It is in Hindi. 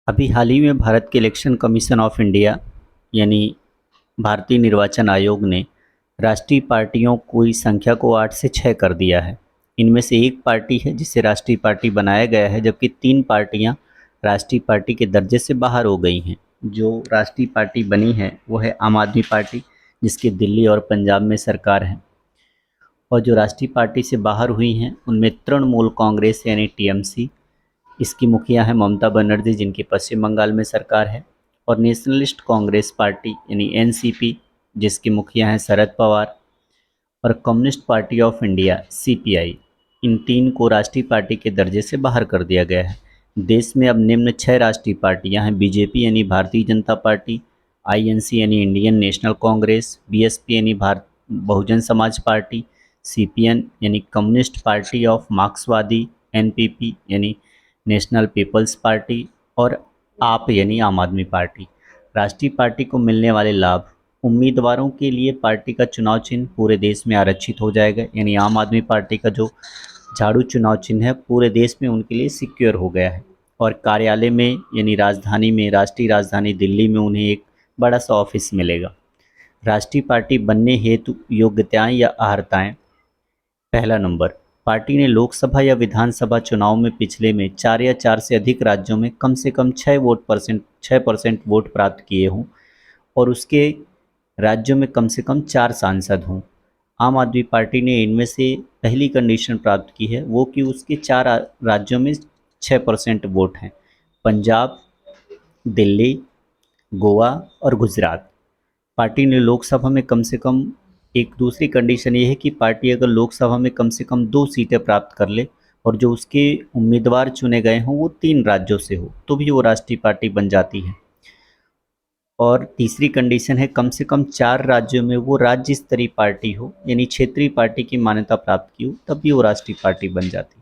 अभी हाल ही में भारत के इलेक्शन कमीशन ऑफ इंडिया यानी भारतीय निर्वाचन आयोग ने राष्ट्रीय पार्टियों की संख्या को 8 से 6 कर दिया है। इनमें से एक पार्टी है जिसे राष्ट्रीय पार्टी बनाया गया है, जबकि 3 पार्टियां राष्ट्रीय पार्टी के दर्जे से बाहर हो गई हैं। जो राष्ट्रीय पार्टी बनी है वो है आम आदमी पार्टी, जिसकी दिल्ली और पंजाब में सरकार है। और जो राष्ट्रीय पार्टी से बाहर हुई हैं उनमें तृणमूल कांग्रेस यानी टीएमसी, इसकी मुखिया है ममता बनर्जी जिनकी पश्चिम बंगाल में सरकार है, और नेशनलिस्ट कांग्रेस पार्टी यानी एनसीपी जिसके मुखिया हैं शरद पवार, और Communist Party of India CPI. इन 3 को राष्ट्रीय पार्टी के दर्जे से बाहर कर दिया गया है। देश में अब निम्न 6 राष्ट्रीय पार्टियां हैं: बीजेपी यानी भारतीय जनता पार्टी, आईएनसी यानी इंडियन नेशनल कांग्रेस, बीएसपी यानी भारत बहुजन समाज पार्टी, सीपीएन यानी कम्युनिस्ट पार्टी ऑफ मार्क्सवादी, एनपीपी यानी नेशनल पीपल्स पार्टी, और आप यानी आम आदमी पार्टी। राष्ट्रीय पार्टी को मिलने वाले लाभ: उम्मीदवारों के लिए पार्टी का चुनाव चिन्ह पूरे देश में आरक्षित हो जाएगा, यानी आम आदमी पार्टी का जो झाड़ू चुनाव चिन्ह है पूरे देश में उनके लिए सिक्योर हो गया है। और कार्यालय में यानी राजधानी में, राष्ट्रीय राजधानी दिल्ली में उन्हें एक बड़ा सा ऑफिस मिलेगा। राष्ट्रीय पार्टी बनने हेतु योग्यताएं या अर्हताएं: पहला नंबर, पार्टी ने लोकसभा या विधानसभा चुनाव में पिछले में 4 या 4 से अधिक राज्यों में कम से कम 6% वोट प्राप्त किए हों और उसके राज्यों में कम से कम 4 सांसद हों। आम आदमी पार्टी ने इनमें से पहली कंडीशन प्राप्त की है, वो कि उसके 4 राज्यों में 6% वोट हैं: पंजाब, दिल्ली, गोवा और गुजरात। पार्टी ने लोकसभा में कम से कम, एक दूसरी कंडीशन ये है कि पार्टी अगर लोकसभा में कम से कम 2 सीटें प्राप्त कर ले और जो उसके उम्मीदवार चुने गए हों वो 3 राज्यों से हो, तो भी वो राष्ट्रीय पार्टी बन जाती है। और तीसरी कंडीशन है कम से कम 4 राज्यों में वो राज्य स्तरीय पार्टी हो, यानी क्षेत्रीय पार्टी की मान्यता प्राप्त की हो, तब भी वो राष्ट्रीय पार्टी बन जाती है।